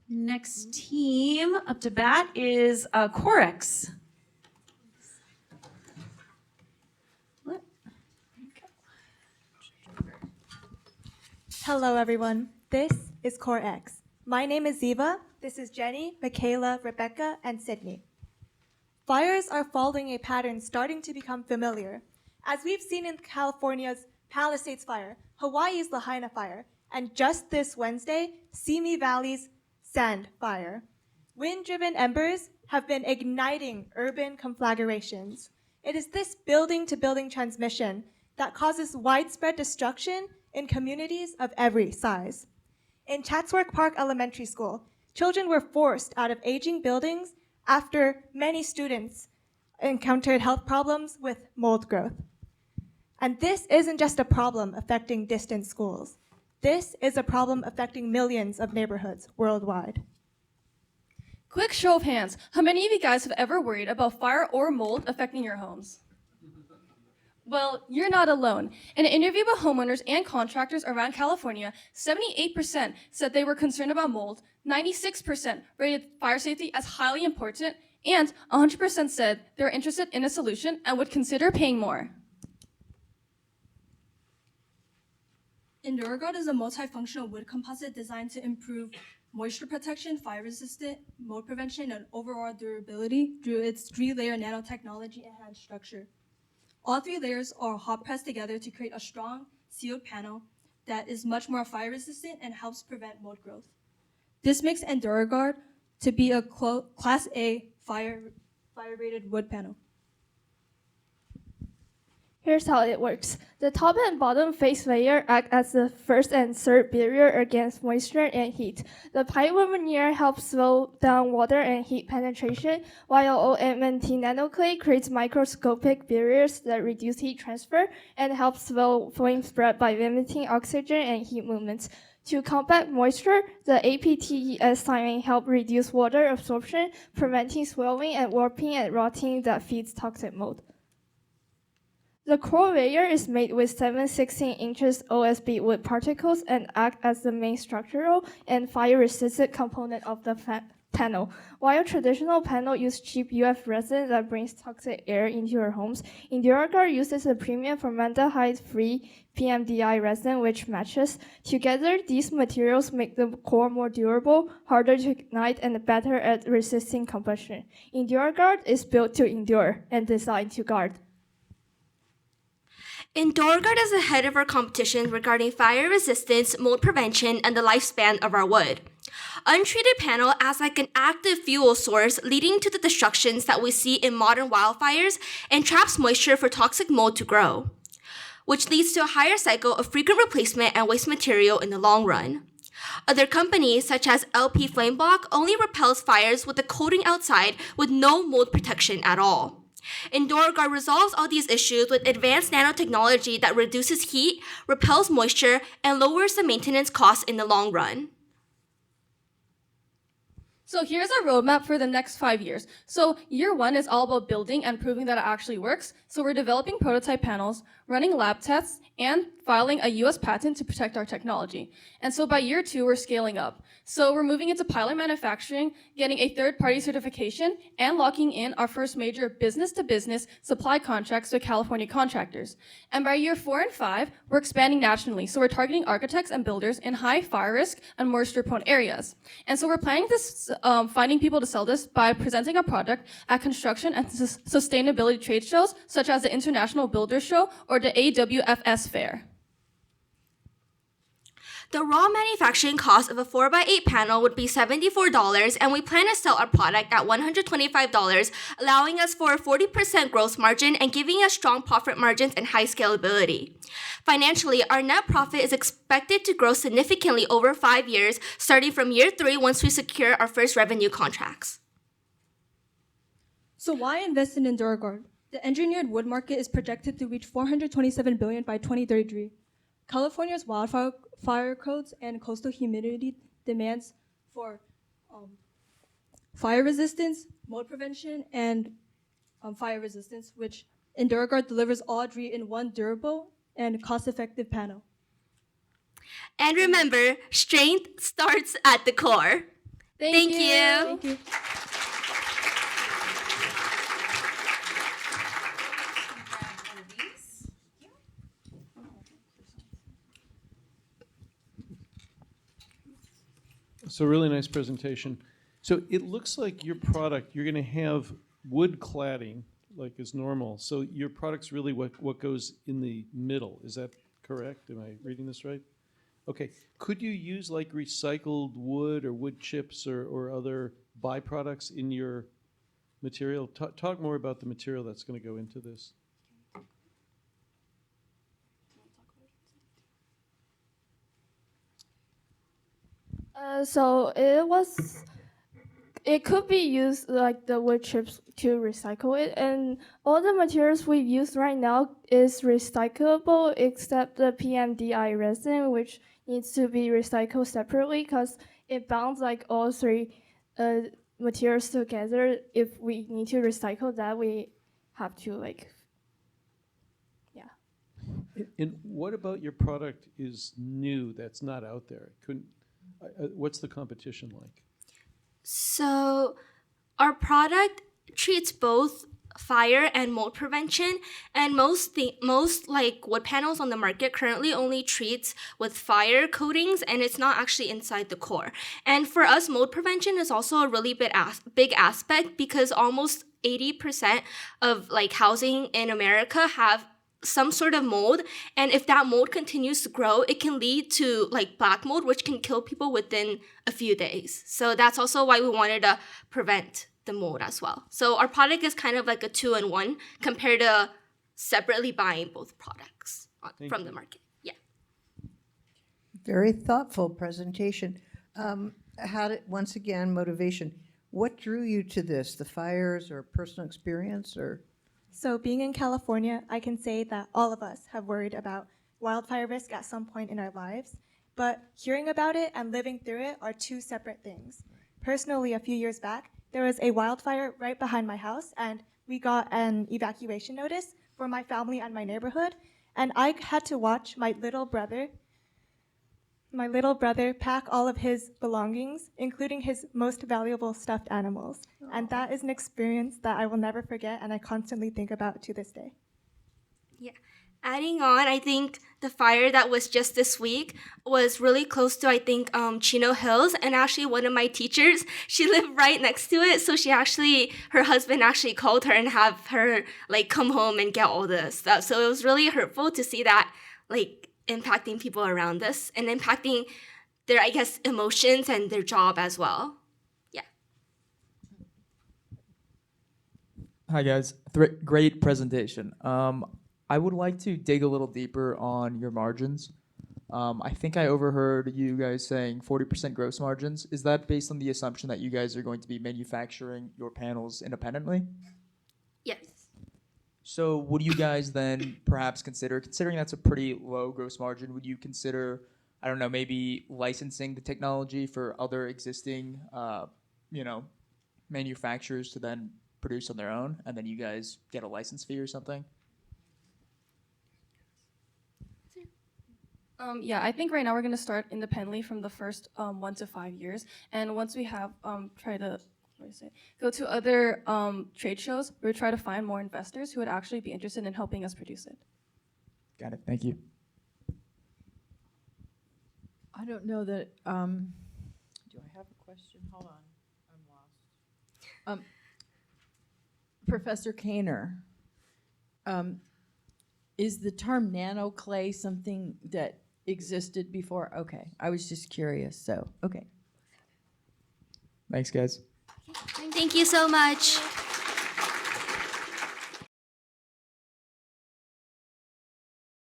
Next team up to bat is COREX. Hello, everyone. This is COREX. My name is Ziva. This is Jenny, Michaela, Rebecca, and Sydney. Fires are following a pattern starting to become familiar, as we've seen in California's Palisades fire, Hawaii's Lahaina fire, and just this Wednesday, Simi Valley's Sand fire. Wind-driven embers have been igniting urban conflagrations. It is this building-to-building transmission that causes widespread destruction in communities of every size. In Chatsworth Park Elementary School, children were forced out of aging buildings after many students encountered health problems with mold growth. And this isn't just a problem affecting distant schools. This is a problem affecting millions of neighborhoods worldwide. Quick show of hands, how many of you guys have ever worried about fire or mold affecting your homes? Well, you're not alone. In an interview with homeowners and contractors around California, 78% said they were concerned about mold, 96% rated fire safety as highly important, and 100% said they were interested in a solution and would consider paying more. EnduraGuard is a multifunctional wood composite designed to improve moisture protection, fire resistant, mold prevention, and overall durability through its 3-layer nanotechnology enhanced structure. All 3 layers are hot pressed together to create a strong, sealed panel that is much more fire resistant and helps prevent mold growth. This makes EnduraGuard to be a Class A fire-rated wood panel. Here's how it works. The top and bottom face layer act as the first and third barrier against moisture and heat. The Pyro veneer helps slow down water and heat penetration, while OMNT nanoclay creates microscopic barriers that reduce heat transfer and help slow flame spread by limiting oxygen and heat movements. To combat moisture, the APTES timing helps reduce water absorption, preventing swelling and warping and rotting that feeds toxic mold. The core layer is made with 7/16 inches OSB wood particles and act as the main structural and fire-resistant component of the panel. While traditional panels use cheap UF resin that brings toxic air into your homes, EnduraGuard uses a premium formaldehyde-free PMDI resin which matches. Together, these materials make the core more durable, harder to ignite, and better at resisting combustion. EnduraGuard is built to endure and designed to guard. EnduraGuard is ahead of our competition regarding fire resistance, mold prevention, and the lifespan of our wood. Untreated panel acts like an active fuel source, leading to the destructions that we see in modern wildfires and traps moisture for toxic mold to grow, which leads to a higher cycle of frequent replacement and waste material in the long run. Other companies, such as LP Flame Block, only repels fires with a coating outside with no mold protection at all. EnduraGuard resolves all these issues with advanced nanotechnology that reduces heat, repels moisture, and lowers the maintenance costs in the long run. So here's our roadmap for the next 5 years. So year 1 is all about building and proving that it actually works. So we're developing prototype panels, running lab tests, and filing a US patent to protect our technology. And so by year 2, we're scaling up. So we're moving into pilot manufacturing, getting a third-party certification, and locking in our first major business-to-business supply contracts with California contractors. And by year 4 and 5, we're expanding nationally. So we're targeting architects and builders in high fire risk and moisture-prone areas. And so we're planning this, finding people to sell this by presenting our product at construction and sustainability trade shows, such as the International Builders Show or the AWFS Fair. The raw manufacturing cost of a 4x8 panel would be $74, and we plan to sell our product at $125, allowing us for a 40% gross margin and giving us strong profit margins and high scalability. Financially, our net profit is expected to grow significantly over 5 years, starting from year 3 once we secure our first revenue contracts. So why invest in EnduraGuard? The engineered wood market is projected to reach $427 billion by 2033. California's wildfire codes and coastal humidity demands for fire resistance, mold prevention, and fire resistance, which EnduraGuard delivers all 3 in one durable and cost-effective panel. And remember, strength starts at the core. Thank you. Thank you. So really nice presentation. So it looks like your product, you're going to have wood cladding like is normal. So your product's really what goes in the middle. Is that correct? Am I reading this right? Okay. Could you use like recycled wood or wood chips or other byproducts in your material? Talk more about the material that's going to go into this. So it could be used like the wood chips to recycle it, and all the materials we use right now is recyclable except the PMDI resin, which needs to be recycled separately because it bounds like all three materials together. If we need to recycle that, we have to like, yeah. And what about your product is new that's not out there? What's the competition like? So our product treats both fire and mold prevention, and most like wood panels on the market currently only treats with fire coatings, and it's not actually inside the core. And for us, mold prevention is also a really big aspect because almost 80% of like housing in America have some sort of mold, and if that mold continues to grow, it can lead to like black mold, which can kill people within a few days. So that's also why we wanted to prevent the mold as well. So our product is kind of like a 2-in-1 compared to separately buying both products from the market. Yeah. Very thoughtful presentation. Once again, motivation. What drew you to this? The fires or personal experience or? So being in California, I can say that all of us have worried about wildfire risk at some point in our lives, but hearing about it and living through it are two separate things. Personally, a few years back, there was a wildfire right behind my house, and we got an evacuation notice for my family and my neighborhood, and I had to watch my little brother pack all of his belongings, including his most valuable stuffed animals. And that is an experience that I will never forget and I constantly think about to this day. Yeah. Adding on, I think the fire that was just this week was really close to, I think, Chino Hills. And actually one of my teachers, she lived right next to it. So her husband actually called her and have her like come home and get all the stuff. So it was really hurtful to see that like impacting people around us and impacting their, I guess, emotions and their job as well. Yeah. Hi guys, great presentation. I would like to dig a little deeper on your margins. I think I overheard you guys saying 40% gross margins. Is that based on the assumption that you guys are going to be manufacturing your panels independently? Yes. So would you guys then perhaps considering that's a pretty low gross margin, would you consider, I don't know, maybe licensing the technology for other existing, manufacturers to then produce on their own, and then you guys get a license fee or something? Yeah, I think right now we're going to start independently from the first 1 to 5 years. And once we have go to other trade shows, we'll try to find more investors who would actually be interested in helping us produce it. Got it. Thank you. I don't know that, do I have a question? Hold on, I'm lost. Professor Kaner, is the term nano clay something that existed before? Okay, I was just curious, so, okay. Thanks, guys. Thank you so much.